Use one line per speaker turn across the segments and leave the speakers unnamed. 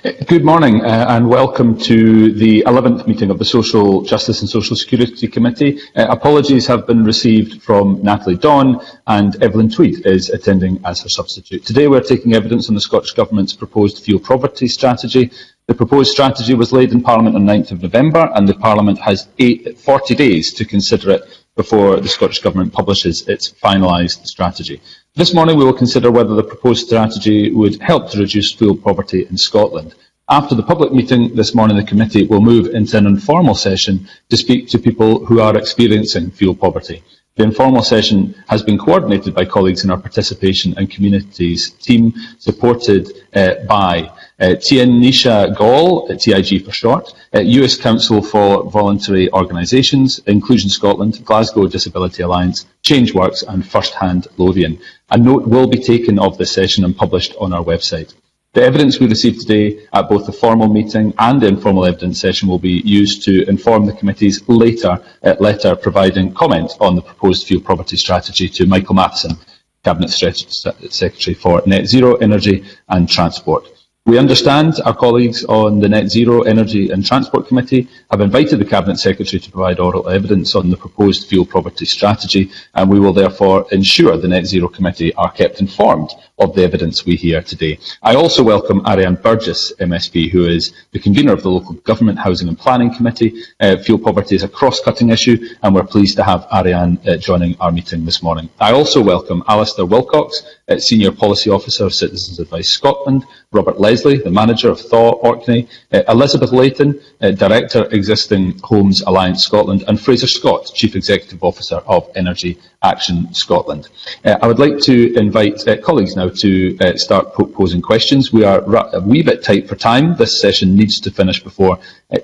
Good morning and welcome to the 11th meeting of the Social Justice and Social Security Committee. Apologies have been received from Natalie Dawn, and Evelyn Tweed is attending as her substitute. Today we're taking evidence on the Scottish Government's proposed fuel poverty strategy. The proposed strategy was laid in Parliament on 9th of November and the Parliament has 40 days to consider it before the Scottish Government publishes its finalised strategy. This morning we will consider whether the proposed strategy would help to reduce fuel poverty in Scotland. After the public meeting this morning, the committee will move into an informal session to speak to people who are experiencing fuel poverty. The informal session has been coordinated by colleagues in our Participation and Communities team, supported by Tianisha Gall, TIG for short, US Council for Voluntary Organisations, Inclusion Scotland, Glasgow Disability Alliance, Changeworks and First Hand Lothian. A note will be taken of this session and published on our website. The evidence we received today at both the formal meeting and the informal evidence session will be used to inform the committee's later letter providing comment on the proposed fuel poverty strategy to Michael Matheson, Cabinet Secretary for Net Zero, Energy and Transport. We understand our colleagues on the Net Zero, Energy and Transport Committee have invited the Cabinet Secretary to provide oral evidence on the proposed fuel poverty strategy, and we will therefore ensure the Net Zero Committee are kept informed of the evidence we hear today. I also welcome Ariane Burgess, MSP, who is the convener of the Local Government Housing and Planning Committee. Fuel poverty is a cross-cutting issue, and we're pleased to have Ariane joining our meeting this morning. I also welcome Alistair Wilcox, Senior Policy Officer of Citizens Advice Scotland, Robert Leslie, the Manager of Thaw Orkney, Elizabeth Layton, Director Existing Homes Alliance Scotland, and Fraser Scott, Chief Executive Officer of Energy Action Scotland. I would like to invite colleagues now to start posing questions. We are a wee bit tight for time. This session needs to finish before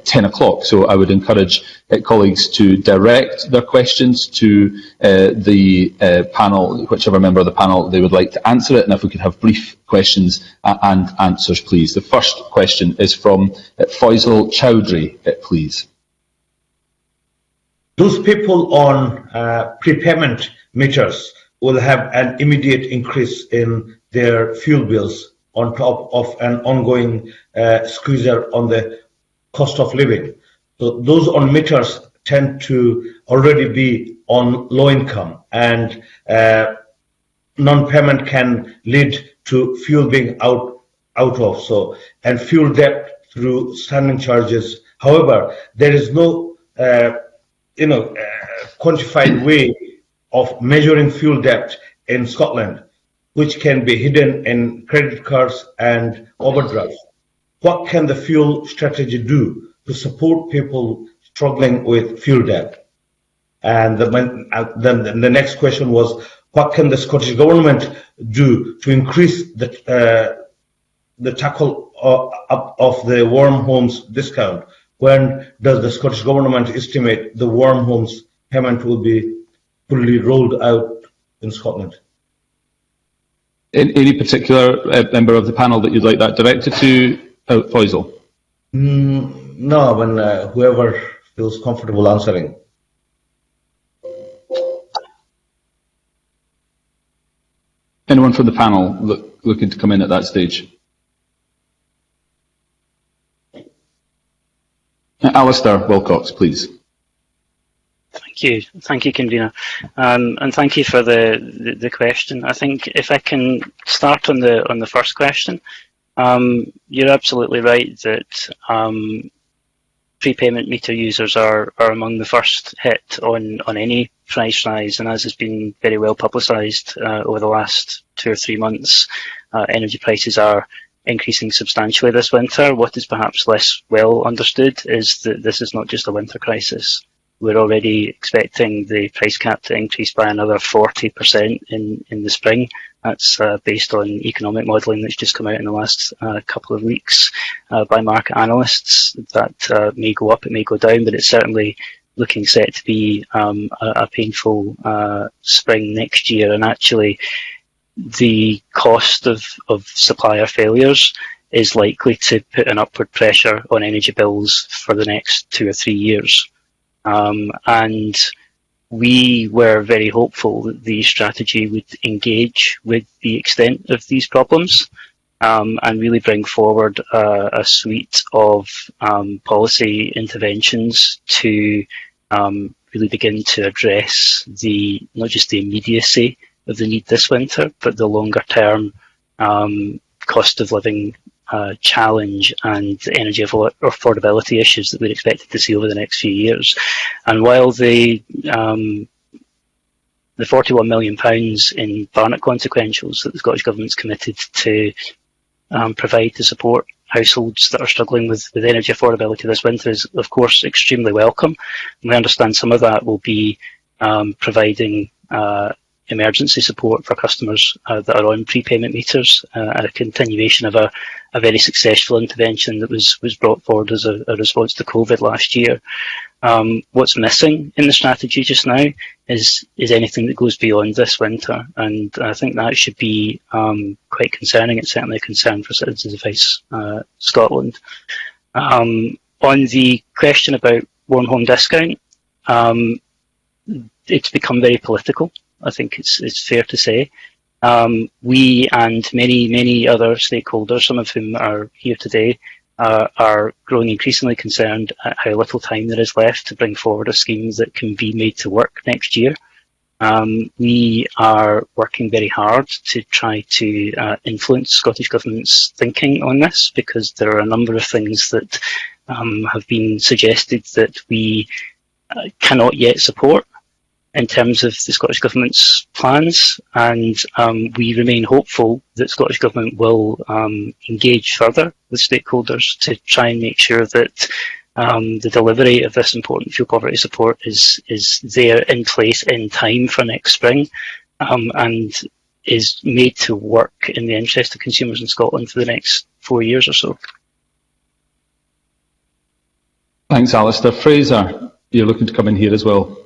10 o'clock, so I would encourage colleagues to direct their questions to the panel, whichever member of the panel they would like to answer it, and if we could have brief questions and answers, please. The first question is from Faisal Chowdhury, please.
Those people on prepayment meters will have an immediate increase in their fuel bills on top of an ongoing squeezer on the cost of living. So those on meters tend to already be on low income, and non-payment can lead to fuel being out of, and fuel debt through standing charges. However, there is no quantified way of measuring fuel debt in Scotland, which can be hidden in credit cards and overdrafts. What can the fuel strategy do to support people struggling with fuel debt? And then the next question was, what can the Scottish Government do to increase the tackle up of the warm homes discount? When does the Scottish Government estimate the warm homes payment will be fully rolled out in Scotland?
Any particular member of the panel that you'd like that directed to, Faisal?
No, whoever feels comfortable answering.
Anyone from the panel looking to come in at that stage? Alistair Wilcox, please.
Thank you, convener, and thank you for the question. I think if I can start on the first question, you're absolutely right that prepayment meter users are among the first hit on any price rise, and as has been very well publicised over the last 2 or 3 months, energy prices are increasing substantially this winter. What is perhaps less well understood is that this is not just a winter crisis. We're already expecting the price cap to increase by another 40% in the spring. That's based on economic modelling that's just come out in the last couple of weeks by market analysts. That may go up, it may go down, but it's certainly looking set to be a painful spring next year. And actually, the cost of supplier failures is likely to put an upward pressure on energy bills for the next 2 or 3 years. And we were very hopeful that the strategy would engage with the extent of these problems. and really bring forward a suite of policy interventions to really begin to address not just the immediacy of the need this winter, but the longer term cost of living challenge and energy affordability issues that we're expected to see over the next few years. And while the £41 million in Barnett consequentials that the Scottish Government's committed to provide to support households that are struggling with energy affordability this winter is, of course, extremely welcome. And we understand some of that will be providing emergency support for customers that are on prepayment meters, a continuation of a very successful intervention that was brought forward as a response to COVID last year. What's missing in the strategy just now is anything that goes beyond this winter, and I think that should be quite concerning. It's certainly a concern for Citizens Advice Scotland. On the question about warm home discount, it's become very political. I think it's fair to say. We and many other stakeholders, some of whom are here today, are growing increasingly concerned at how little time there is left to bring forward a scheme that can be made to work next year. We are working very hard to try to influence Scottish Government's thinking on this, because there are a number of things that have been suggested that we cannot yet support in terms of the Scottish Government's plans, and we remain hopeful that Scottish Government will engage further with stakeholders to try and make sure that the delivery of this important fuel poverty support is there in place in time for next spring, and is made to work in the interest of consumers in Scotland for the next 4 years or so.
Thanks, Alistair. Fraser, you're looking to come in here as well.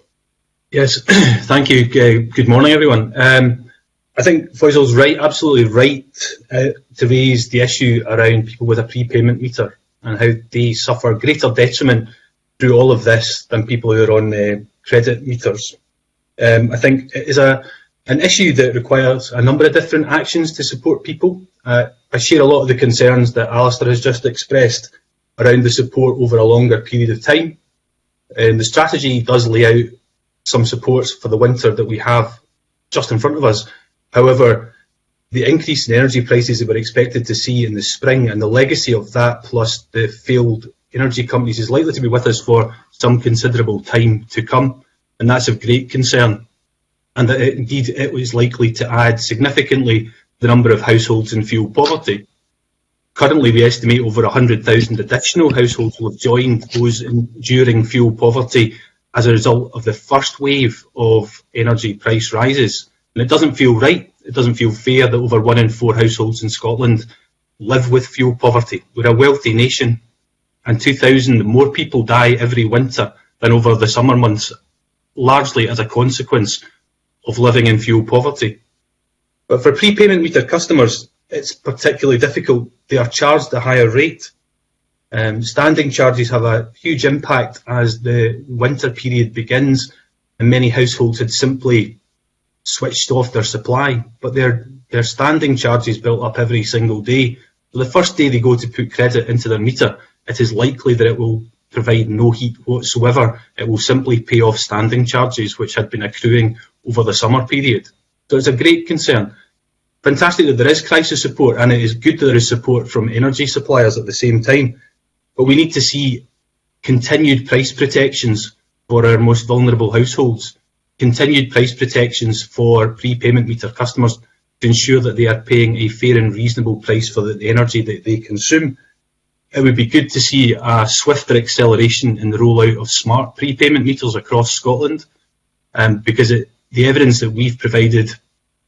Yes, thank you. Good morning, everyone. I think Faisal's right, absolutely right, to raise the issue around people with a prepayment meter and how they suffer greater detriment through all of this than people who are on credit meters. I think it is an issue that requires a number of different actions to support people. I share a lot of the concerns that Alistair has just expressed around the support over a longer period of time. The strategy does lay out some supports for the winter that we have just in front of us. However, the increase in energy prices that we're expected to see in the spring, and the legacy of that plus the failed energy companies, is likely to be with us for some considerable time to come, and that's of great concern. And that indeed it was likely to add significantly the number of households in fuel poverty. Currently, we estimate over 100,000 additional households will have joined those enduring fuel poverty as a result of the first wave of energy price rises. And it doesn't feel right, it doesn't feel fair that over 1 in 4 households in Scotland live with fuel poverty. We're a wealthy nation, and 2,000 more people die every winter than over the summer months, largely as a consequence of living in fuel poverty. But for prepayment meter customers, it's particularly difficult. They are charged a higher rate. Standing charges have a huge impact as the winter period begins, and many households had simply switched off their supply, but their standing charges built up every single day. So the first day they go to put credit into their meter, it is likely that it will provide no heat whatsoever. It will simply pay off standing charges which had been accruing over the summer period. So it's a great concern. Fantastic that there is crisis support, and it is good that there is support from energy suppliers at the same time. But we need to see continued price protections for our most vulnerable households, continued price protections for prepayment meter customers to ensure that they are paying a fair and reasonable price for the energy that they consume. It would be good to see a swifter acceleration in the rollout of smart prepayment meters across Scotland, because the evidence that we've provided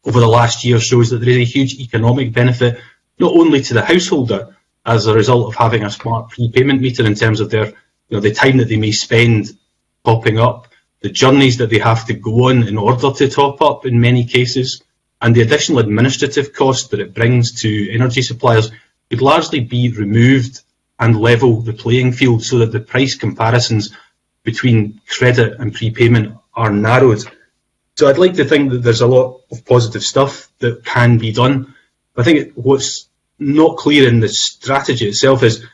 over the last year shows that there is a huge economic benefit, not only to the householder as a result of having a smart prepayment meter in terms of their, the time that they may spend topping up, the journeys that they have to go on in order to top up in many cases, and the additional administrative cost that it brings to energy suppliers could largely be removed and level the playing field so that the price comparisons between credit and prepayment are narrowed. So I'd like to think that there's a lot of positive stuff that can be done. I think what's not clear in the strategy itself is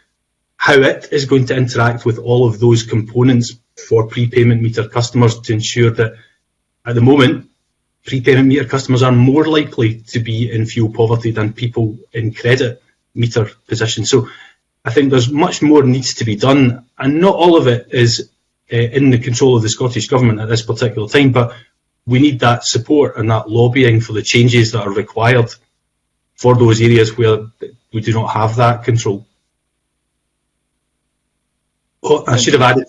how it is going to interact with all of those components for prepayment meter customers to ensure that at the moment prepayment meter customers are more likely to be in fuel poverty than people in credit meter position. So I think there's much more needs to be done, and not all of it is in the control of the Scottish Government at this particular time, but we need that support and that lobbying for the changes that are required for those areas where we do not have that control. Oh, I should have added.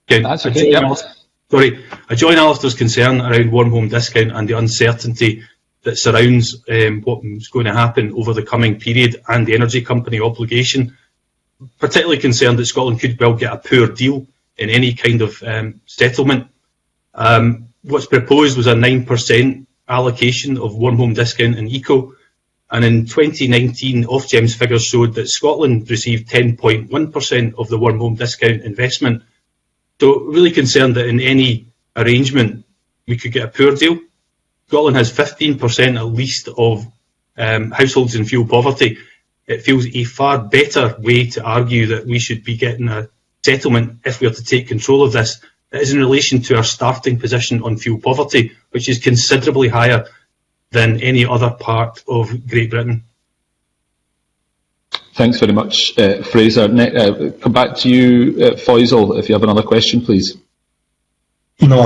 That's okay.
Sorry, I join Alistair's concern around warm home discount and the uncertainty that surrounds what's going to happen over the coming period and the energy company obligation. Particularly concerned that Scotland could well get a poor deal in any kind of settlement. What's proposed was a 9% allocation of warm home discount in eco, and in 2019 Ofgem's figures showed that Scotland received 10.1% of the warm home discount investment. So really concerned that in any arrangement we could get a poor deal. Scotland has 15% at least of households in fuel poverty. It feels a far better way to argue that we should be getting a settlement if we are to take control of this. It is in relation to our starting position on fuel poverty, which is considerably higher than any other part of Great Britain.
Thanks very much, Fraser. Come back to you, Faisal, if you have another question, please.
No,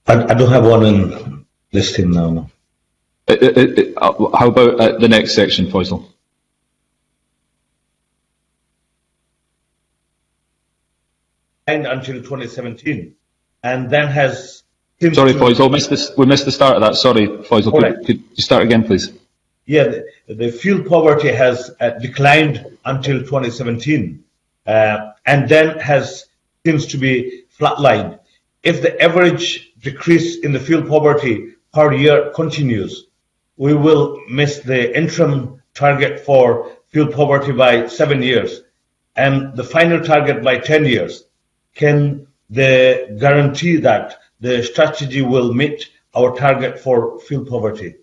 I don't have one in listing now. No.
How about the next section, Faisal?
And until 2017, and then has...
Sorry, Faisal, we missed the start of that. Sorry, Faisal, could you start again, please?
Yeah, the fuel poverty has declined until 2017, and then seems to be flatlined. If the average decrease in the fuel poverty per year continues, we will miss the interim target for fuel poverty by 7 years and the final target by 10 years. Can they guarantee that the strategy will meet our target for fuel poverty?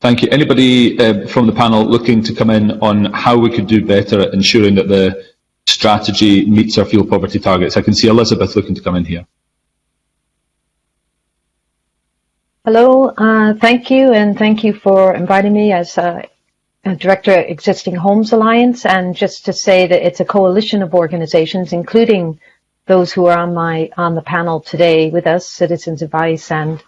Thank you. Anybody from the panel looking to come in on how we could do better at ensuring that the strategy meets our fuel poverty targets? I can see Elizabeth looking to come in here.
Hello, thank you, and thank you for inviting me as Director at Existing Homes Alliance, and just to say that it's a coalition of organizations, including those who are on the panel today with us, Citizens Advice and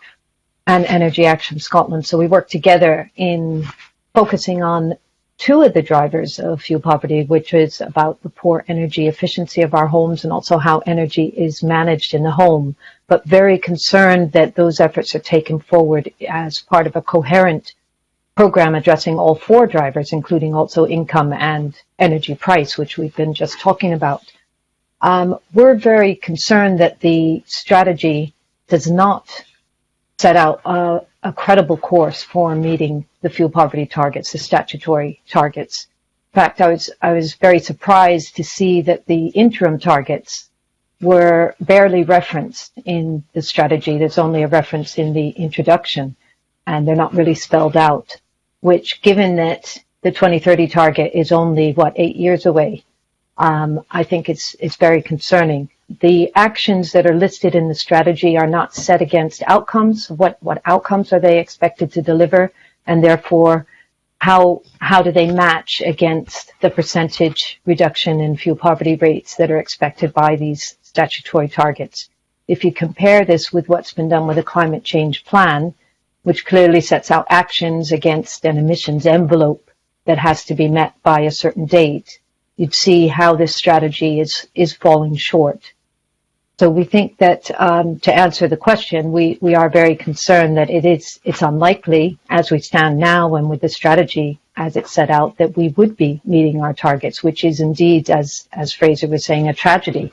Energy Action Scotland. So we work together in focusing on two of the drivers of fuel poverty, which is about the poor energy efficiency of our homes and also how energy is managed in the home, but very concerned that those efforts are taken forward as part of a coherent program addressing all four drivers, including also income and energy price, which we've been just talking about. We're very concerned that the strategy does not set out a credible course for meeting the fuel poverty targets, the statutory targets. In fact, I was very surprised to see that the interim targets were barely referenced in the strategy. There's only a reference in the introduction, and they're not really spelled out, which, given that the 2030 target is only, 8 years away, I think it's very concerning. The actions that are listed in the strategy are not set against outcomes. What outcomes are they expected to deliver? And therefore, how do they match against the percentage reduction in fuel poverty rates that are expected by these statutory targets? If you compare this with what's been done with the climate change plan, which clearly sets out actions against an emissions envelope that has to be met by a certain date, you'd see how this strategy is falling short. So we think that to answer the question, we are very concerned that it's unlikely, as we stand now and with the strategy as it's set out, that we would be meeting our targets, which is indeed, as Fraser was saying, a tragedy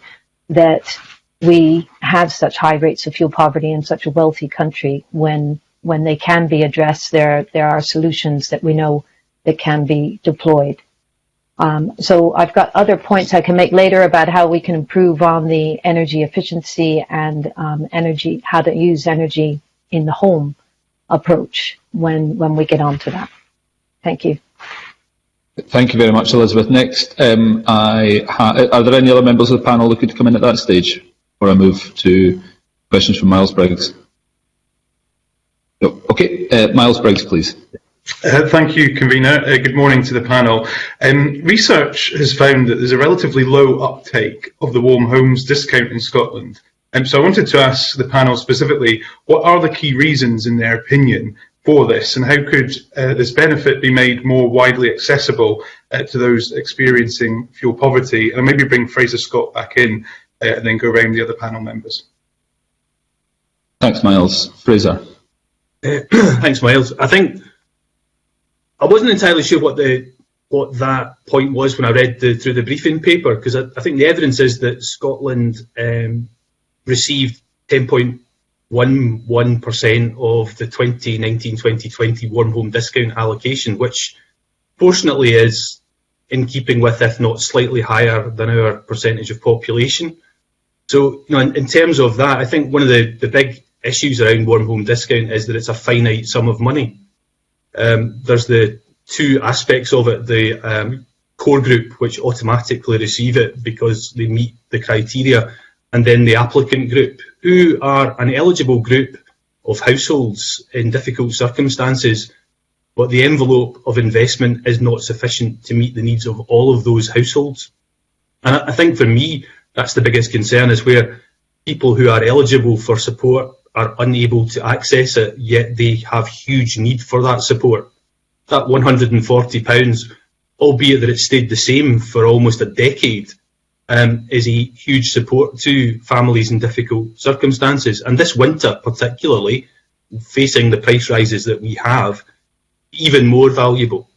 that we have such high rates of fuel poverty in such a wealthy country when they can be addressed. There are solutions that we know that can be deployed. So I've got other points I can make later about how we can improve on the energy efficiency and how to use energy in the home. approach when we get onto that. Thank you.
Thank you very much, Elizabeth. Next, are there any other members of the panel looking to come in at that stage, or I move to questions from Miles Briggs? No. Okay, Miles Briggs, please.
Thank you, Convener. Good morning to the panel. Research has found that there's a relatively low uptake of the Warm Homes discount in Scotland. So I wanted to ask the panel specifically, what are the key reasons, in their opinion, for this, and how could this benefit be made more widely accessible to those experiencing fuel poverty? And I'll maybe bring Fraser Scott back in and then go around the other panel members.
Thanks, Miles. Fraser.
Thanks, Miles. I think I wasn't entirely sure what that point was when I read through the briefing paper, because I think the evidence is that Scotland received 10.11% of the 2019-2020 Warm Home discount allocation, which fortunately is in keeping with, if not slightly higher than our percentage of population. So, in terms of that, I think one of the big issues around Warm Home discount is that it's a finite sum of money. There's the two aspects of it: the core group, which automatically receive it because they meet the criteria, and then the applicant group, who are an eligible group of households in difficult circumstances, but the envelope of investment is not sufficient to meet the needs of all of those households. And I think for me, that's the biggest concern, is where people who are eligible for support are unable to access it, yet they have huge need for that support. That £140, albeit that it stayed the same for almost a decade, is a huge support to families in difficult circumstances. And this winter particularly, facing the price rises that we have, even more valuable.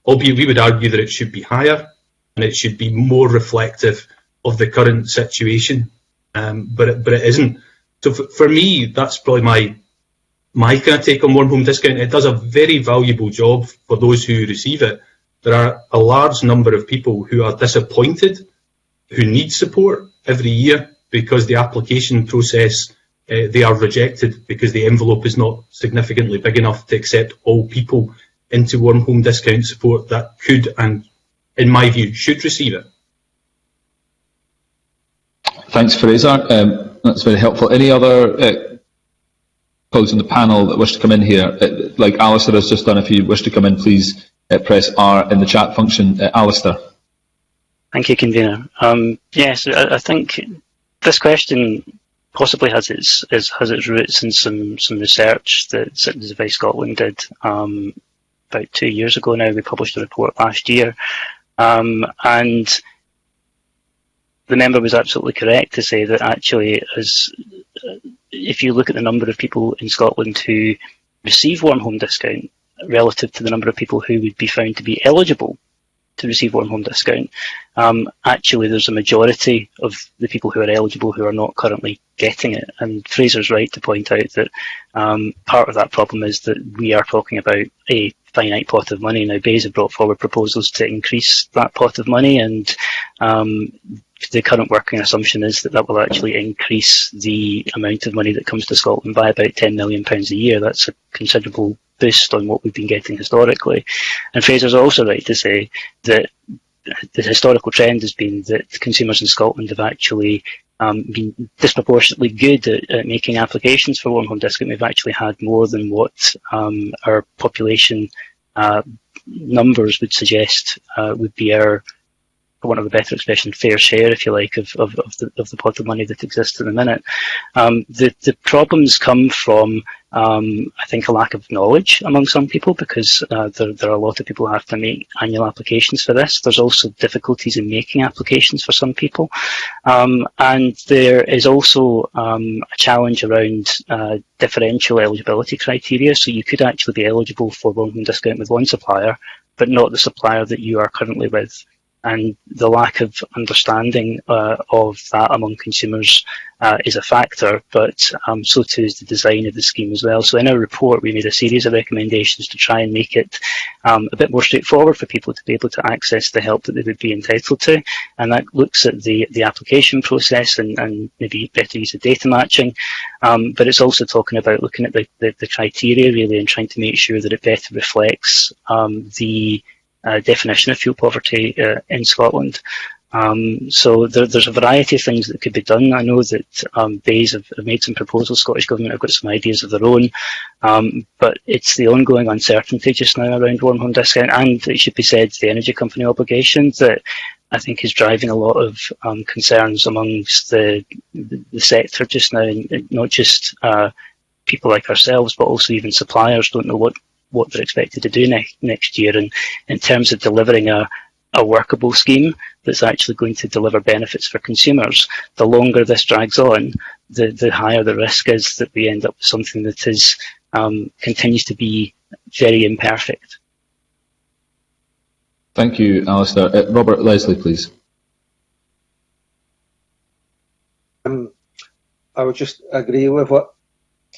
Albeit we would argue that it should be higher and it should be more reflective of the current situation, but it isn't. So for me, that's probably my kind of take on Warm Home discount. It does a very valuable job for those who receive it. There are a large number of people who are disappointed, who need support every year because the application process, they are rejected because the envelope is not significantly big enough to accept all people into Warm Home discount support that could and, in my view, should receive it.
Thanks, Fraser. That's very helpful. Any other colleagues on the panel that wish to come in here? Like Alistair has just done, if you wish to come in, please press R in the chat function. Alistair.
Thank you, Convener. Yes, I think this question possibly has its roots in some research that Citizens Advice Scotland did about 2 years ago now. We published a report last year, and the member was absolutely correct to say that actually, if you look at the number of people in Scotland who receive Warm Home discount relative to the number of people who would be found to be eligible to receive Warm Home discount, actually there's a majority of the people who are eligible who are not currently getting it. And Fraser's right to point out that part of that problem is that we are talking about a finite pot of money. Now, BEIS have brought forward proposals to increase that pot of money, and the current working assumption is that that will actually increase the amount of money that comes to Scotland by about £10 million a year. That's a considerable boost on what we've been getting historically. And Fraser's also right to say that the historical trend has been that consumers in Scotland have actually been disproportionately good at making applications for Warm Home discount. We've actually had more than what our population numbers would suggest would be our, for want of a better expression, fair share, if you like, of the pot of money that exists in a minute. The problems come from, I think, a lack of knowledge among some people, because there are a lot of people who have to make annual applications for this. There's also difficulties in making applications for some people. And there is also a challenge around differential eligibility criteria. So you could actually be eligible for Warm Home discount with one supplier, but not the supplier that you are currently with. and the lack of understanding of that among consumers is a factor, but so too is the design of the scheme as well. So in our report, we made a series of recommendations to try and make it a bit more straightforward for people to be able to access the help that they would be entitled to. And that looks at the application process and maybe better use of data matching. But it's also talking about looking at the criteria really and trying to make sure that it better reflects the definition of fuel poverty in Scotland. So there's a variety of things that could be done. I know that BEIS have made some proposals, Scottish Government have got some ideas of their own, but it's the ongoing uncertainty just now around warm home discount, and it should be said the energy company obligation that I think is driving a lot of concerns amongst the sector just now, and not just people like ourselves, but also even suppliers don't know what they're expected to do next year. And in terms of delivering a workable scheme that's actually going to deliver benefits for consumers, the longer this drags on, the higher the risk is that we end up with something that is continues to be very imperfect.
Thank you, Alistair. Robert Leslie, please.
I would just agree with what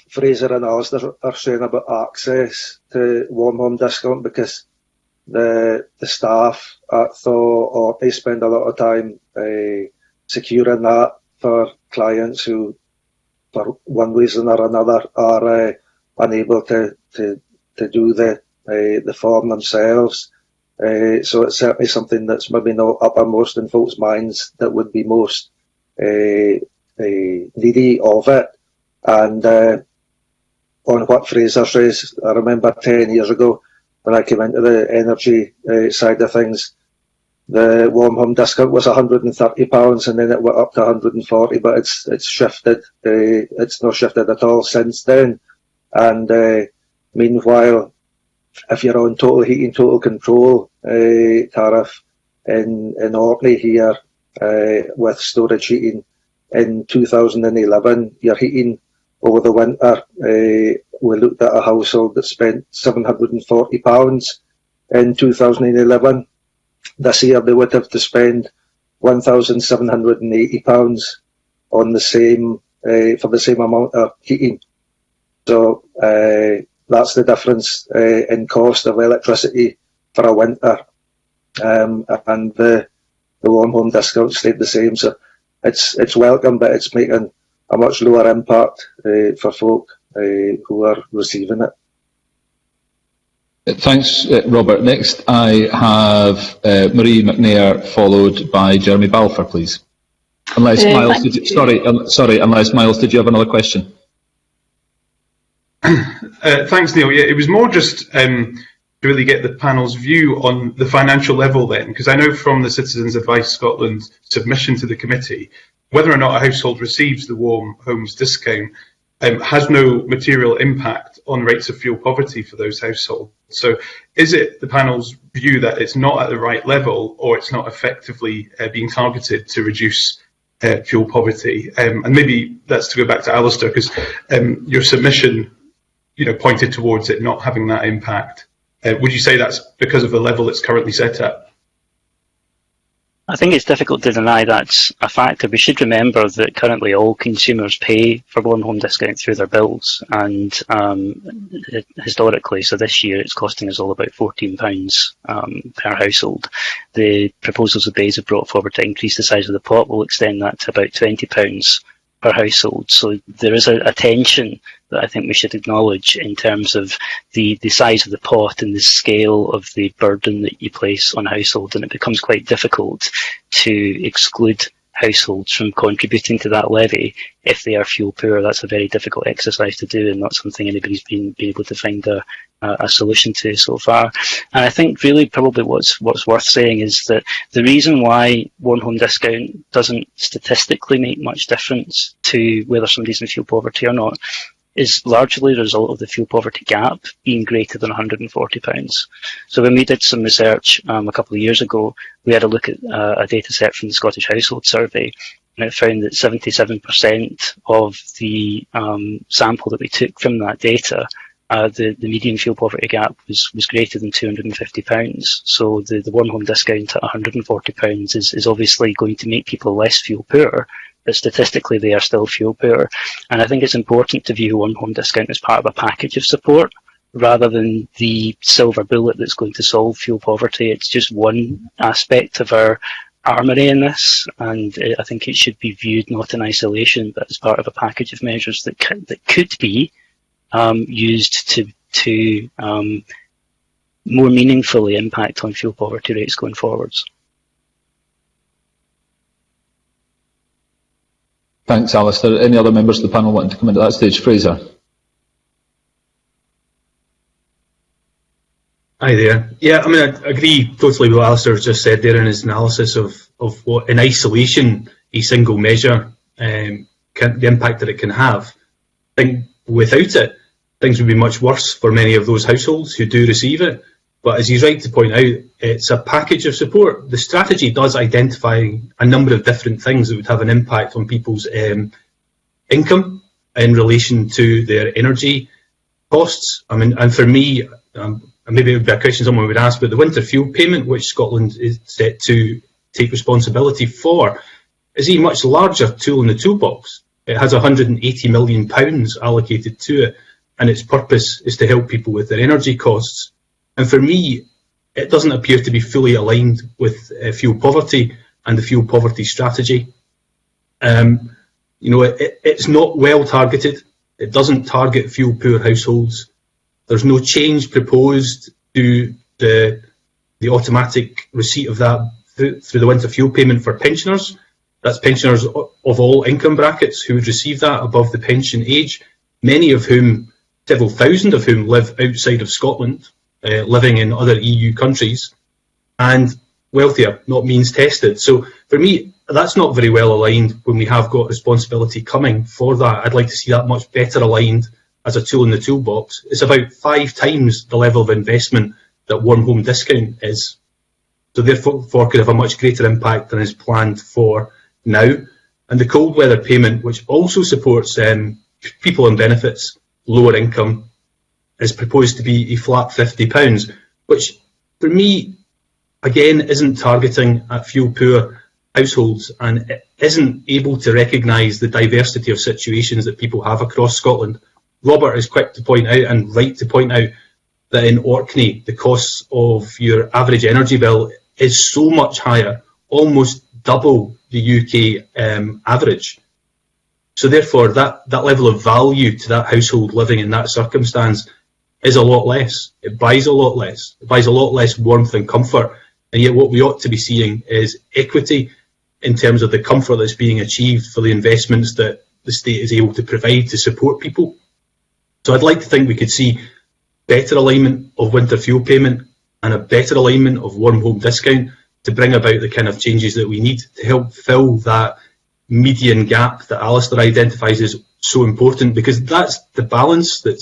Fraser and Alistair are saying about access to warm home discount, because the staff at Thaw, they spend a lot of time securing that for clients who, for one reason or another, are unable to do the form themselves. So it's certainly something that's maybe not uppermost in folks' minds that would be most needy of it. And on what Fraser says, I remember 10 years ago when I came into the energy side of things, the warm home discount was £130 and then it went up to £140, but it's shifted. It's not shifted at all since then. And meanwhile, if you're on total heating, total control tariff in Orkney here with storage heating in 2011, your heating over the winter, we looked at a household that spent £740 in 2011. This year they would have to spend £1,780 on the same for the same amount of heating. So that's the difference in cost of electricity for a winter, and the warm home discount stayed the same. So it's welcome, but it's making a much lower impact for folk who are receiving it.
Thanks, Robert. Next, I have Marie McNair, followed by Jeremy Balfour, please. Unless Miles, unless Miles, did you have another question?
Thanks, Neil. Yeah, it was more just to really get the panel's view on the financial level then, because I know from the Citizens Advice Scotland submission to the committee, whether or not a household receives the warm homes discount has no material impact on rates of fuel poverty for those households. So is it the panel's view that it's not at the right level, or it's not effectively being targeted to reduce fuel poverty? And maybe that's to go back to Alistair, because your submission pointed towards it not having that impact. Would you say that's because of the level it's currently set at?
I think it's difficult to deny that's a factor. We should remember that currently all consumers pay for warm home discount through their bills, and historically, so this year it's costing us all about £14 per household. The proposals of BEIS have brought forward to increase the size of the pot will extend that to about £20 per household. So there is a tension that I think we should acknowledge in terms of the size of the pot and the scale of the burden that you place on households, and it becomes quite difficult to exclude households from contributing to that levy if they are fuel poor. That's a very difficult exercise to do, and not something anybody's been able to find a solution to so far. And I think really probably what's worth saying is that the reason why warm home discount doesn't statistically make much difference to whether somebody's in fuel poverty or not is largely the result of the fuel poverty gap being greater than £140. So when we did some research a couple of years ago, we had a look at a data set from the Scottish Household Survey, and it found that 77% of the sample that we took from that data the median fuel poverty gap was greater than £250. So the warm home discount at £140 is obviously going to make people less fuel poor, but statistically they are still fuel poor. And I think it's important to view warm home discount as part of a package of support, rather than the silver bullet that's going to solve fuel poverty. It's just one aspect of our armoury in this, and I think it should be viewed not in isolation, but as part of a package of measures that could be used to more meaningfully impact on fuel poverty rates going forwards.
Thanks, Alistair. Any other members of the panel wanting to come in at that stage? Fraser.
Hi there. Yeah, I mean, I agree totally with what Alistair just said there in his analysis of what, in isolation, a single measure, the impact that it can have. I think without it, things would be much worse for many of those households who do receive it. But as he's right to point out, it's a package of support. The strategy does identify a number of different things that would have an impact on people's income in relation to their energy costs. I mean, and for me, maybe it would be a question someone would ask, but the winter fuel payment, which Scotland is set to take responsibility for, is a much larger tool in the toolbox. It has £180 million allocated to it, and its purpose is to help people with their energy costs. And for me, it doesn't appear to be fully aligned with fuel poverty and the fuel poverty strategy. It's not well targeted. It doesn't target fuel poor households. There's no change proposed to the automatic receipt of that through the winter fuel payment for pensioners. That's pensioners of all income brackets who would receive that above the pension age, many of whom, several thousand of whom, live outside of Scotland, living in other EU countries, and wealthier, not means tested. So for me, that's not very well aligned when we have got responsibility coming for that. I'd like to see that much better aligned as a tool in the toolbox. It's about 5 times the level of investment that warm home discount is. So therefore could have a much greater impact than is planned for now. And the cold weather payment, which also supports people on benefits, lower income, is proposed to be a flat £50, which for me, again, isn't targeting at fuel poor households and isn't able to recognise the diversity of situations that people have across Scotland. Robert is quick to point out, and right to point out, that in Orkney, the costs of your average energy bill is so much higher, almost double the UK average. So therefore, that level of value to that household living in that circumstance is a lot less. It buys a lot less. It buys a lot less warmth and comfort. And yet what we ought to be seeing is equity in terms of the comfort that's being achieved for the investments that the state is able to provide to support people. So I'd like to think we could see better alignment of winter fuel payment and a better alignment of warm home discount to bring about the kind of changes that we need to help fill that median gap that Alistair identifies as so important, because that's the balance that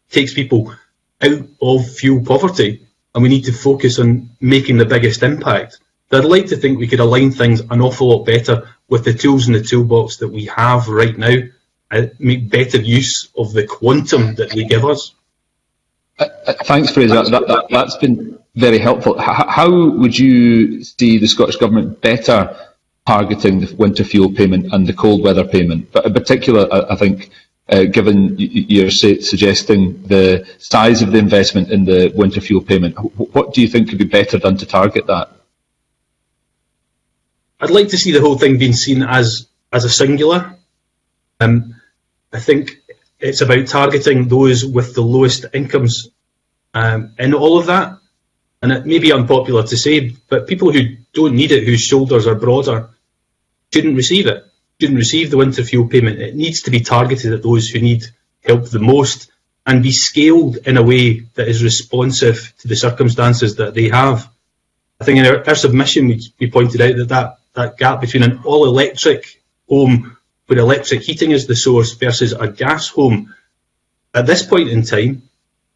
takes people out of fuel poverty, and we need to focus on making the biggest impact. But I'd like to think we could align things an awful lot better with the tools in the toolbox that we have right now, make better use of the quantum that they give us.
Thanks, Fraser. That's been very helpful. How would you see the Scottish Government better targeting the winter fuel payment and the cold weather payment? But in particular, I think, given you're suggesting the size of the investment in the winter fuel payment, what do you think could be better done to target that?
I'd like to see the whole thing being seen as a singular. I think it's about targeting those with the lowest incomes in all of that. And it may be unpopular to say, but people who don't need it, whose shoulders are broader, shouldn't receive it, shouldn't receive the winter fuel payment. It needs to be targeted at those who need help the most and be scaled in a way that is responsive to the circumstances that they have. I think in our submission we pointed out that gap between an all-electric home where electric heating is the source versus a gas home, at this point in time,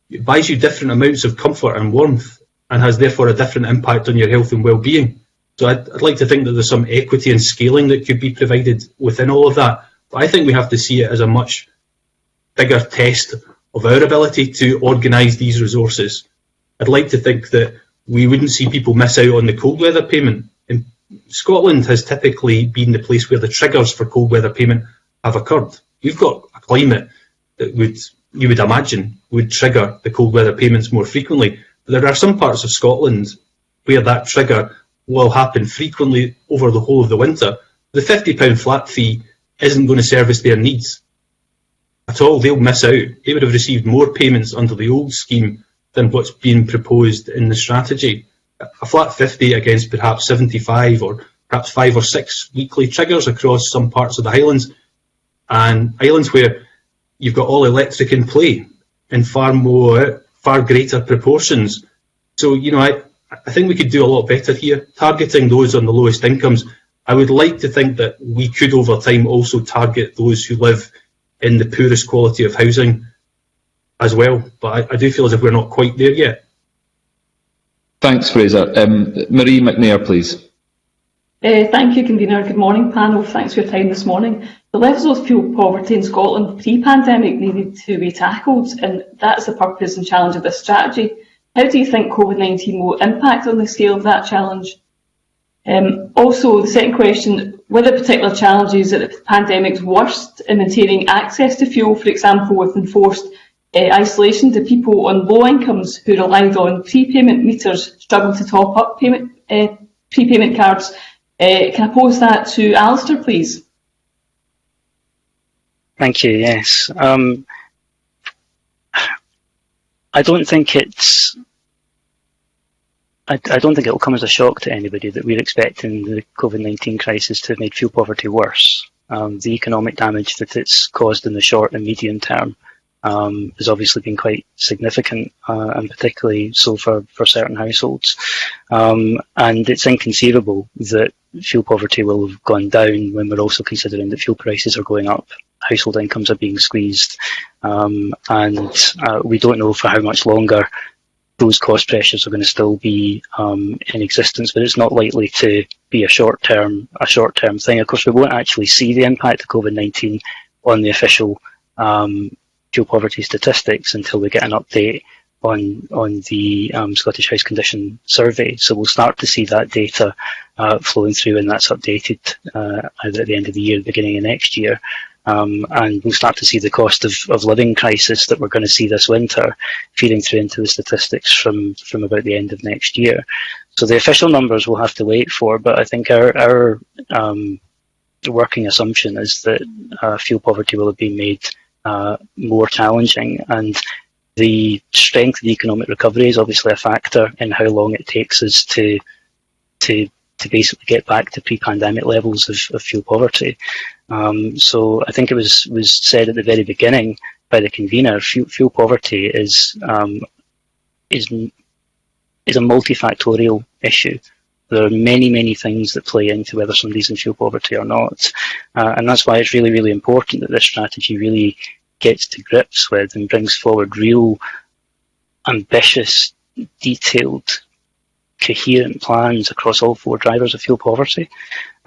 it buys you different amounts of comfort and warmth and has therefore a different impact on your health and well-being. So I'd like to think that there's some equity and scaling that could be provided within all of that. But I think we have to see it as a much bigger test of our ability to organise these resources. I'd like to think that we wouldn't see people miss out on the cold weather payment. And Scotland has typically been the place where the triggers for cold weather payment have occurred. We've got a climate that you would imagine would trigger the cold weather payments more frequently. But there are some parts of Scotland where that trigger will happen frequently over the whole of the winter. The £50 flat fee isn't going to service their needs at all. They'll miss out. They would have received more payments under the old scheme than what's being proposed in the strategy. A flat 50 against perhaps 75 or perhaps 5 or 6 weekly triggers across some parts of the Highlands, and islands where you've got all electric in play in far greater proportions. So, you know, I think we could do a lot better here, targeting those on the lowest incomes. I would like to think that we could over time also target those who live in the poorest quality of housing as well, but I do feel as if we're not quite there yet.
Thanks, Fraser. Marie McNair, please.
Thank you, Convener. Good morning, panel. Thanks for your time this morning. The levels of fuel poverty in Scotland pre-pandemic needed to be tackled, and that's the purpose and challenge of this strategy. How do you think COVID-19 will impact on the scale of that challenge? Also, the second question, were there particular challenges at the pandemic's worst in maintaining access to fuel, for example, with enforced isolation to people on low incomes who relied on prepayment meters, struggled to top up prepayment cards? Can I pose that to Alistair, please?
Thank you. Yes. I don't think it'll come as a shock to anybody that we're expecting the COVID-19 crisis to have made fuel poverty worse. The economic damage that it's caused in the short and medium term has obviously been quite significant, and particularly so for certain households. And it's inconceivable that fuel poverty will have gone down when we're also considering that fuel prices are going up, household incomes are being squeezed, and we don't know for how much longer those cost pressures are going to still be in existence, but it's not likely to be a short-term thing. Of course, we won't actually see the impact of COVID-19 on the official fuel poverty statistics until we get an update on the Scottish House Condition Survey. So we'll start to see that data flowing through, and that's updated either at the end of the year or the beginning of next year. And we'll start to see the cost of living crisis that we're going to see this winter feeding through into the statistics from about the end of next year. So the official numbers we'll have to wait for, but I think our working assumption is that fuel poverty will have been made more challenging, and the strength of the economic recovery is obviously a factor in how long it takes us to basically get back to pre-pandemic levels of fuel poverty. So I think it was said at the very beginning by the convener, fuel poverty is a multifactorial issue. There are many things that play into whether somebody's in fuel poverty or not, and that's why it's really, really important that this strategy really gets to grips with and brings forward real, ambitious, detailed, coherent plans across all 4 drivers of fuel poverty.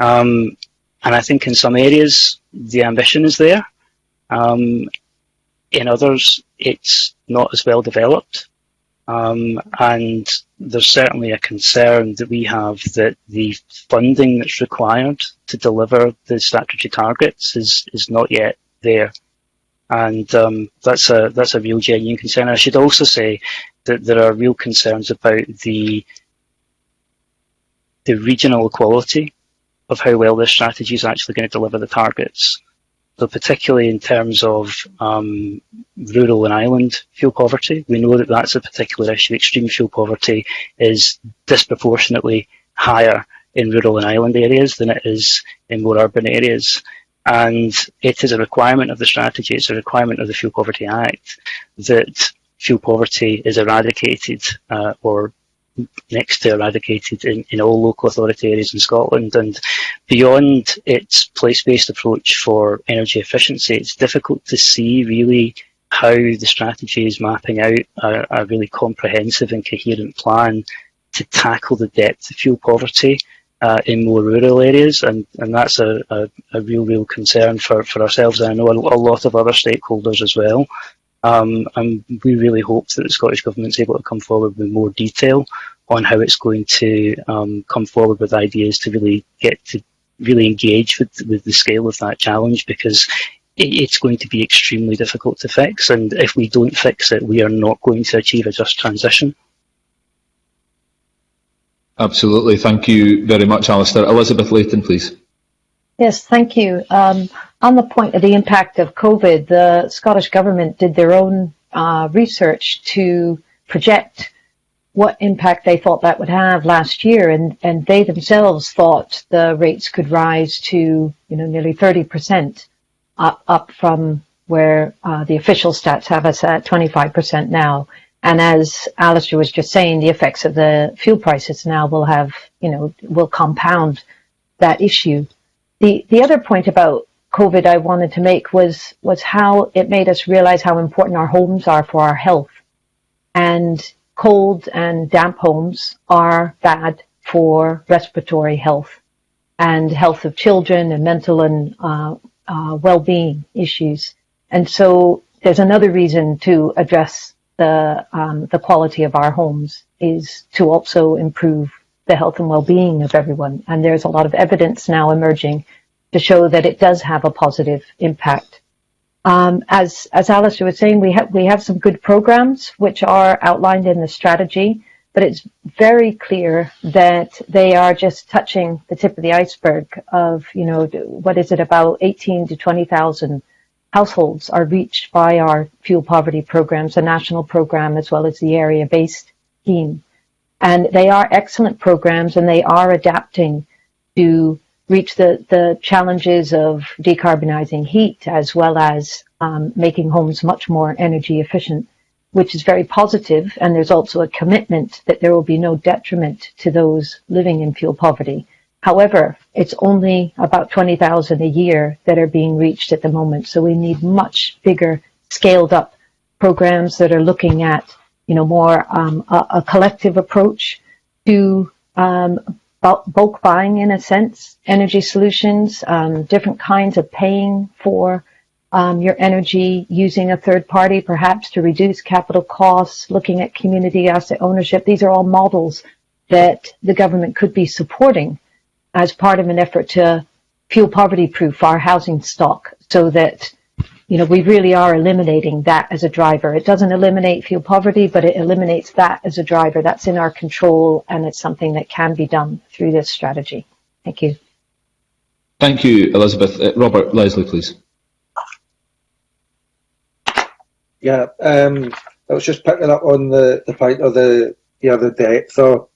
And I think in some areas the ambition is there. In others, it's not as well developed. And there's certainly a concern that we have that the funding that's required to deliver the statutory targets is not yet there. And that's a real genuine concern. I should also say that there are real concerns about the regional equality of how well this strategy is actually going to deliver the targets. So particularly in terms of rural and island fuel poverty, we know that that's a particular issue. Extreme fuel poverty is disproportionately higher in rural and island areas than it is in more urban areas. And it is a requirement of the strategy, it's a requirement of the Fuel Poverty Act that fuel poverty is eradicated or next to eradicated in all local authority areas in Scotland. And beyond its place-based approach for energy efficiency, it's difficult to see really how the strategy is mapping out a really comprehensive and coherent plan to tackle the depth of fuel poverty in more rural areas, and that's a real concern for ourselves, and I know a lot of other stakeholders as well. And we really hope that the Scottish Government is able to come forward with more detail on how it's going to come forward with ideas to really get to really engage with the scale of that challenge, because it's going to be extremely difficult to fix, and if we don't fix it, we are not going to achieve a just transition.
Absolutely. Thank you very much, Alistair. Elizabeth Layton, please.
Yes, thank you. On the point of the impact of COVID, the Scottish Government did their own research to project what impact they thought that would have last year, and they themselves thought the rates could rise to nearly 30%, up from where the official stats have us at 25% now. And as Alistair was just saying, the effects of the fuel prices now will compound that issue. The other point about COVID I wanted to make was how it made us realize how important our homes are for our health. And cold and damp homes are bad for respiratory health and health of children and mental and well-being issues. And so there's another reason to address the quality of our homes, is to also improve the health and well-being of everyone. And there's a lot of evidence now emerging to show that it does have a positive impact. As Alistair was saying, we have some good programs which are outlined in the strategy, but it's very clear that they are just touching the tip of the iceberg of, what is it, about 18 to 20,000 households are reached by our fuel poverty programs, the national program as well as the area-based scheme. And they are excellent programs, and they are adapting to reach the challenges of decarbonizing heat, as well as making homes much more energy efficient, which is very positive. And there's also a commitment that there will be no detriment to those living in fuel poverty. However, it's only about 20,000 a year that are being reached at the moment. So we need much bigger, scaled up programs that are looking at, more a collective approach to bulk buying, in a sense, energy solutions, different kinds of paying for your energy, using a third party perhaps to reduce capital costs, looking at community asset ownership. These are all models that the government could be supporting as part of an effort to fuel poverty proof our housing stock, so that we really are eliminating that as a driver. It doesn't eliminate fuel poverty, but it eliminates that as a driver. That's in our control, and it's something that can be done through this strategy. Thank you.
Thank you, Elizabeth. Robert Leslie, please.
Yeah, I was just picking up on the point of the depth of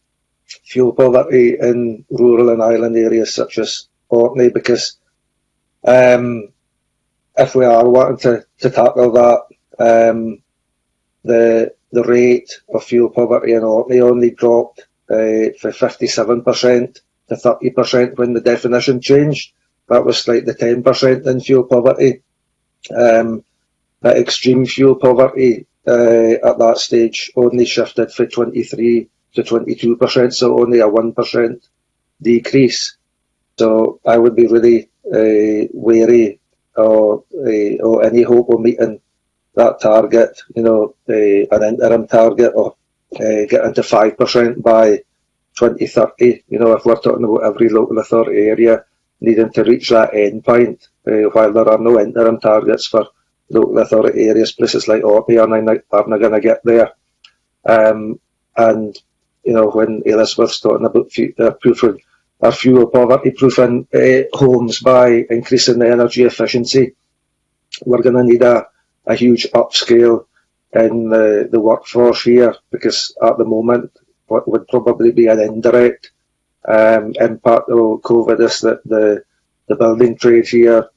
fuel poverty in rural and island areas such as Orkney, because if we are wanting to tackle that, the rate of fuel poverty in Orkney only dropped from 57% to 30% when the definition changed. That was like the 10% in fuel poverty. But extreme fuel poverty at that stage only shifted from 23 to 22%, so only a 1% decrease. So I would be really wary of any hope of meeting that target, an interim target of getting to 5% by 2030. If we're talking about every local authority area needing to reach that end point, while there are no interim targets for local authority areas, places like Orkney are not going to get there. And when Elizabeth's talking about fuel poverty proofing homes by increasing the energy efficiency, we're going to need a huge upscale in the workforce here, because at the moment what would probably be an indirect impact of COVID is that the building trade here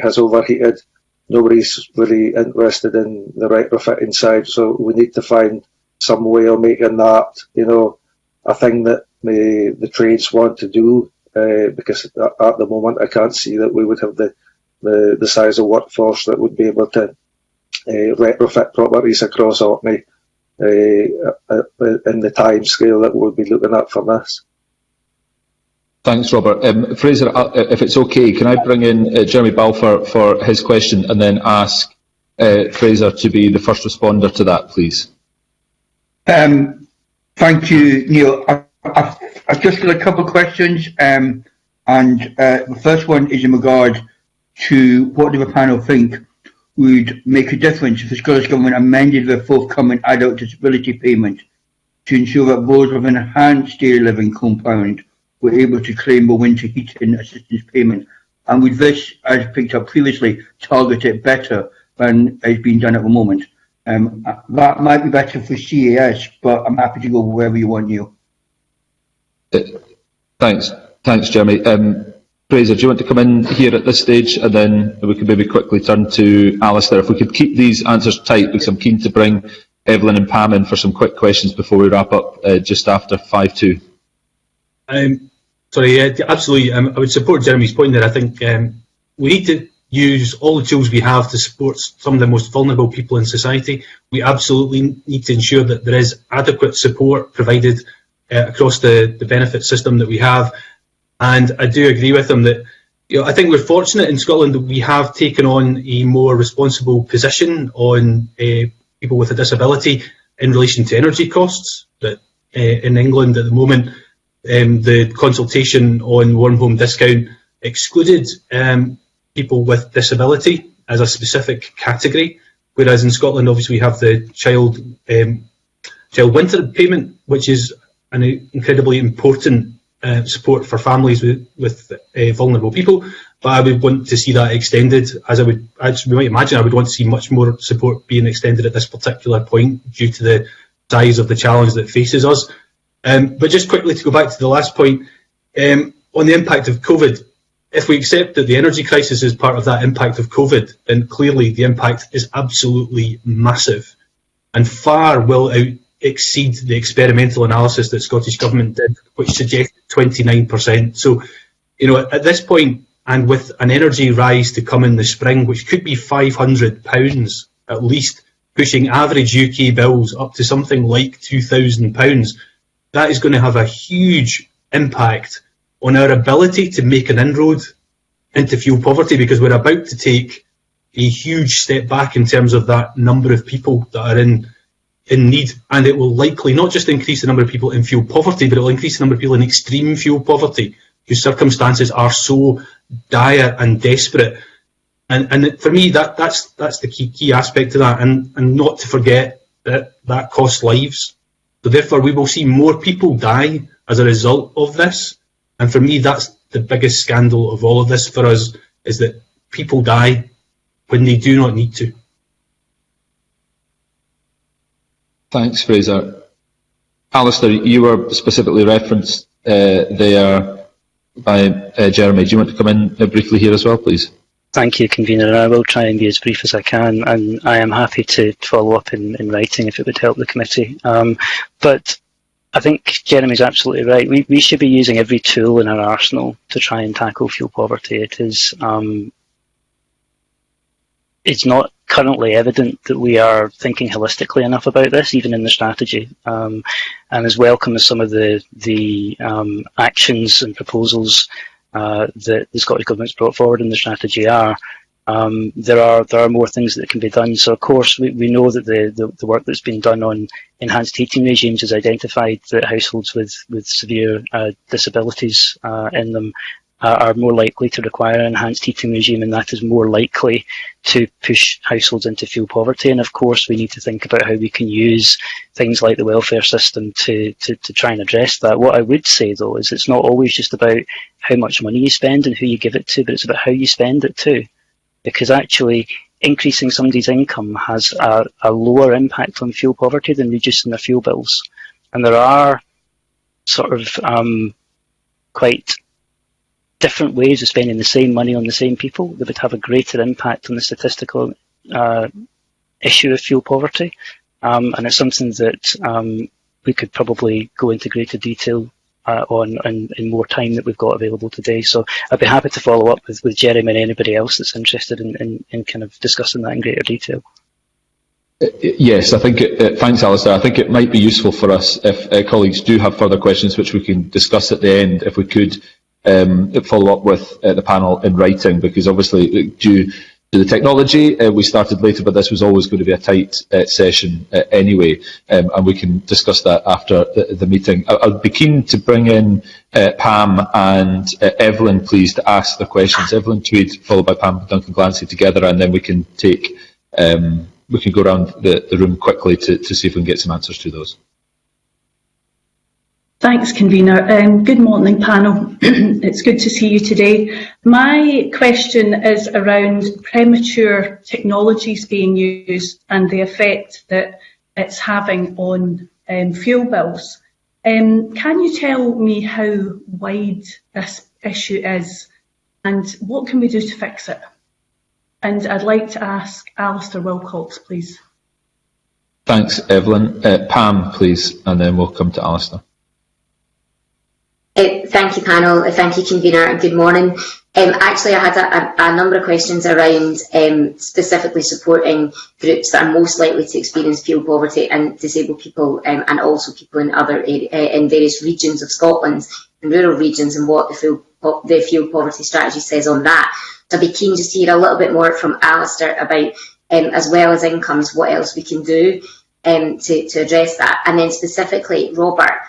has overheated. Nobody's really interested in the retrofitting side, so we need to find some way of making that, a thing that the trades want to do, because at the moment I can't see that we would have the size of workforce that would be able to retrofit properties across Orkney in the time scale that we'll be looking at for this.
Thanks, Robert. Fraser, if it's okay, can I bring in Jeremy Balfour for his question and then ask Fraser to be the first responder to that, please.
Thank you, Neil. I've just got a couple of questions, and the first one is in regard to what do the panel think would make a difference if the Scottish Government amended the forthcoming adult disability payment to ensure that those with an enhanced daily living compound were able to claim the winter heating assistance payment, and would this, as picked up previously, target it better than is being done at the moment? That might be better for CAS, but I'm happy to go wherever you want, Neil.
Thanks, Jeremy. Fraser, do you want to come in here at this stage, and then we could maybe quickly turn to Alistair? If we could keep these answers tight, because I'm keen to bring Evelyn and Pam in for some quick questions before we wrap up just after 5:02.
Sorry, yeah, absolutely. I would support Jeremy's point there. I think we need to use all the tools we have to support some of the most vulnerable people in society. We absolutely need to ensure that there is adequate support provided across the benefit system that we have. And I do agree with him that, you know, I think we're fortunate in Scotland that we have taken on a more responsible position on people with a disability in relation to energy costs. That in England at the moment, the consultation on warm home discount excluded people with disability as a specific category, whereas in Scotland, obviously, we have the child winter payment, which is an incredibly important support for families with vulnerable people. But I would want to see that extended, as we might imagine, I would want to see much more support being extended at this particular point due to the size of the challenge that faces us. But just quickly to go back to the last point, on the impact of COVID, if we accept that the energy crisis is part of that impact of COVID, then clearly the impact is absolutely massive and far will exceed the experimental analysis that Scottish Government did, which suggested 29%. So, you know, at this point, and with an energy rise to come in the spring, which could be £500 at least, pushing average UK bills up to something like £2,000, that is going to have a huge impact on our ability to make an inroad into fuel poverty, because we're about to take a huge step back in terms of that number of people that are in need, and it will likely not just increase the number of people in fuel poverty, but it will increase the number of people in extreme fuel poverty whose circumstances are so dire and desperate. And for me, that's the key aspect to that, and not to forget that costs lives. So therefore, we will see more people die as a result of this. And for me, that's the biggest scandal of all of this for us, is that people die when they do not need to.
Thanks, Fraser. Alistair, you were specifically referenced there by Jeremy. Do you want to come in briefly here as well, please?
Thank you, Convener. I will try and be as brief as I can, and I am happy to follow up in writing if it would help the committee. But I think Jeremy's absolutely right. We should be using every tool in our arsenal to try and tackle fuel poverty. It is it's not currently evident that we are thinking holistically enough about this, even in the strategy. And as welcome as some of the actions and proposals that the Scottish Government's brought forward in the strategy are, there are more things that can be done. So of course we know that the work that's been done on enhanced heating regimes has identified that households with severe disabilities in them are more likely to require an enhanced heating regime, and that is more likely to push households into fuel poverty. And of course we need to think about how we can use things like the welfare system to try and address that. What I would say though is it's not always just about how much money you spend and who you give it to, but it's about how you spend it too. Because actually increasing somebody's income has a lower impact on fuel poverty than reducing their fuel bills. And there are sort of quite different ways of spending the same money on the same people that would have a greater impact on the statistical issue of fuel poverty. And it's something that we could probably go into greater detail on in more time that we've got available today. So I'd be happy to follow up with Jeremy and anybody else that's interested in kind of discussing that in greater detail.
Yes, I think thanks, Alistair. I think it might be useful for us if colleagues do have further questions, which we can discuss at the end, if we could follow up with the panel in writing, because obviously due to the technology. We started later, but this was always going to be a tight session anyway, and we can discuss that after the meeting. I'd be keen to bring in Pam and Evelyn, please, to ask the questions. Evelyn Tweed, followed by Pam Duncan Glancy together, and then we can take we can go around the room quickly to see if we can get some answers to those.
Thanks, convener. Good morning, panel. It's good to see you today. My question is around premature technologies being used and the effect that it's having on fuel bills. Can you tell me how wide this issue is and what can we do to fix it? And I'd like to ask Alistair Wilcox, please.
Thanks, Evelyn. Pam, please, and then we'll come to Alistair.
Thank you, panel. Thank you, convener, and good morning. Actually, I had a number of questions around specifically supporting groups that are most likely to experience fuel poverty and disabled people, and also people in other in various regions of Scotland and rural regions, and what the fuel poverty strategy says on that. So I'd be keen just to hear a little bit more from Alistair about, as well as incomes, what else we can do to address that, and then specifically, Robert.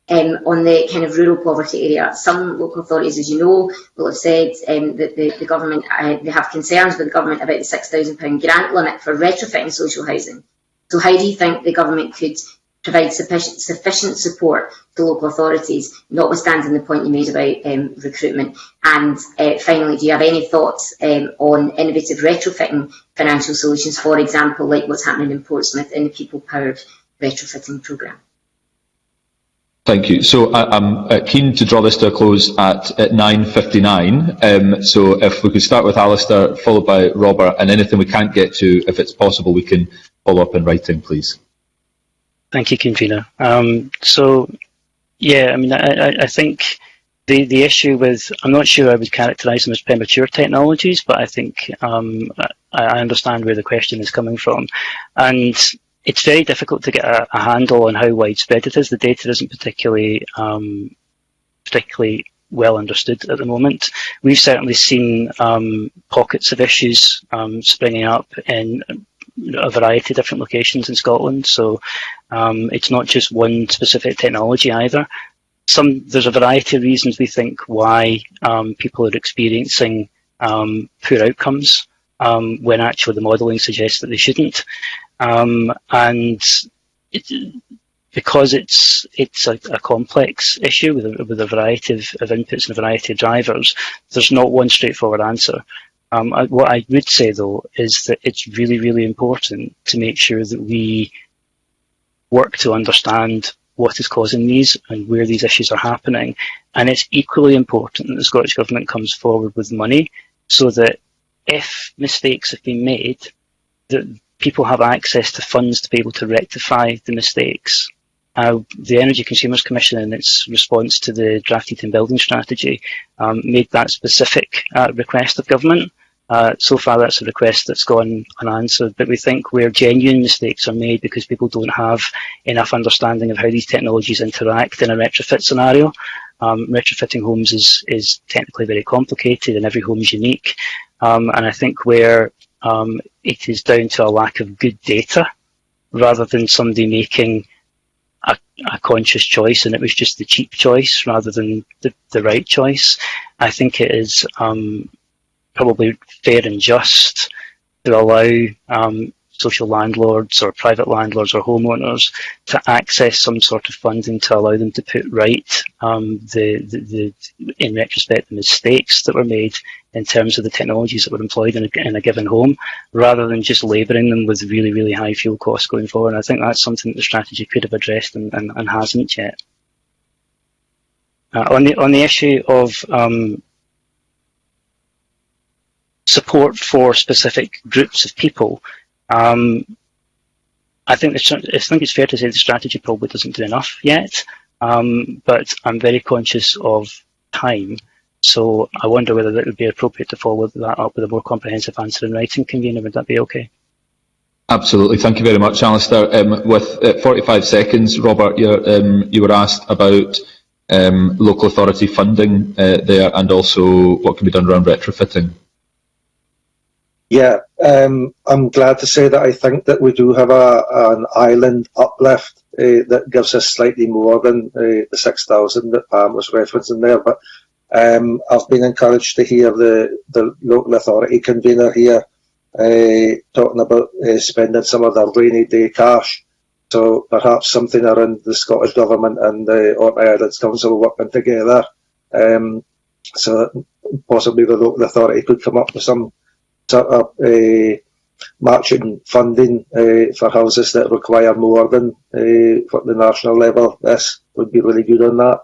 On the kind of rural poverty area, some local authorities, as you know, will have said that the government, they have concerns with the government about the £6,000 grant limit for retrofitting social housing. So how do you think the government could provide sufficient support to local authorities, notwithstanding the point you made about recruitment? And finally, do you have any thoughts on innovative retrofitting financial solutions, for example, like what's happening in Portsmouth in the people-powered retrofitting programme?
Thank you. So I'm keen to draw this to a close at 9:59. So if we could start with Alistair, followed by Robert, and anything we can't get to, if it's possible, we can follow up in writing, please.
Thank you, convener. So, yeah, I mean, I think the issue with, I'm not sure I would characterise them as premature technologies, but I think I understand where the question is coming from. And it's very difficult to get a handle on how widespread it is. The data isn't particularly well understood at the moment. We've certainly seen pockets of issues springing up in a variety of different locations in Scotland. So it's not just one specific technology either. There's a variety of reasons we think why people are experiencing poor outcomes when actually the modelling suggests that they shouldn't. And because it's a complex issue with a variety of inputs and a variety of drivers, there's not one straightforward answer. What I would say, though, is that it's really, really important to make sure that we work to understand what is causing these and where these issues are happening. And it's equally important that the Scottish Government comes forward with money so that if mistakes have been made, that people have access to funds to be able to rectify the mistakes. The Energy Consumers Commission, in its response to the draft heating building strategy, made that specific request of government. So far, that's a request that's gone unanswered, but we think where genuine mistakes are made because people don't have enough understanding of how these technologies interact in a retrofit scenario. Retrofitting homes is technically very complicated and every home is unique. And I think where it is down to a lack of good data rather than somebody making a conscious choice and it was just the cheap choice rather than the right choice. I think it is probably fair and just to allow social landlords or private landlords or homeowners to access some sort of funding to allow them to put right in retrospect the mistakes that were made in terms of the technologies that were employed in a given home, rather than just labouring them with really, really high fuel costs going forward. I think that's something that the strategy could have addressed and hasn't yet. On the issue of support for specific groups of people, I think it's fair to say the strategy probably doesn't do enough yet, but I'm very conscious of time. So I wonder whether it would be appropriate to follow that up with a more comprehensive answer in writing, convener. Would that be okay?
Absolutely. Thank you very much, Alistair. With 45 seconds, Robert, you were asked about local authority funding there and also what can be done around retrofitting.
Yeah, I'm glad to say that I think that we do have an island uplift that gives us slightly more than the 6,000 that Pam was referencing there. But I've been encouraged to hear the local authority convener here talking about spending some of their rainy day cash. So perhaps something around the Scottish Government and the Orkney Islands Council working together. So possibly the local authority could come up with some sort of matching funding for houses that require more than for the national level. This would be really good on that.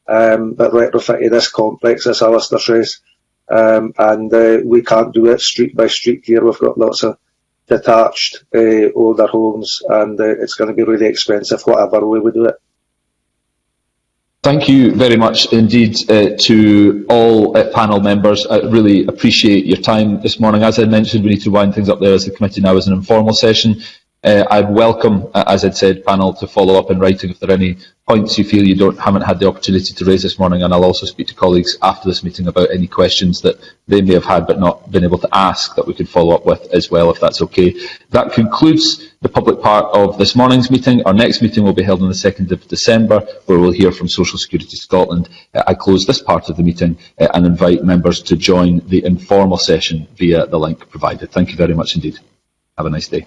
But retrofitting this complex, as Alistair says, and we can't do it street by street here. We've got lots of detached older homes, and it's going to be really expensive whatever way we do it.
Thank you very much indeed to all panel members. I really appreciate your time this morning. As I mentioned, we need to wind things up there as the committee now is an informal session. I'd welcome, as I'd said, panel to follow up in writing if there are any points you feel you haven't had the opportunity to raise this morning, and I'll also speak to colleagues after this meeting about any questions that they may have had but not been able to ask that we could follow up with as well, if that's okay. That concludes the public part of this morning's meeting. Our next meeting will be held on the 2nd of December, where we'll hear from Social Security Scotland. I close this part of the meeting and invite members to join the informal session via the link provided. Thank you very much indeed. Have a nice day.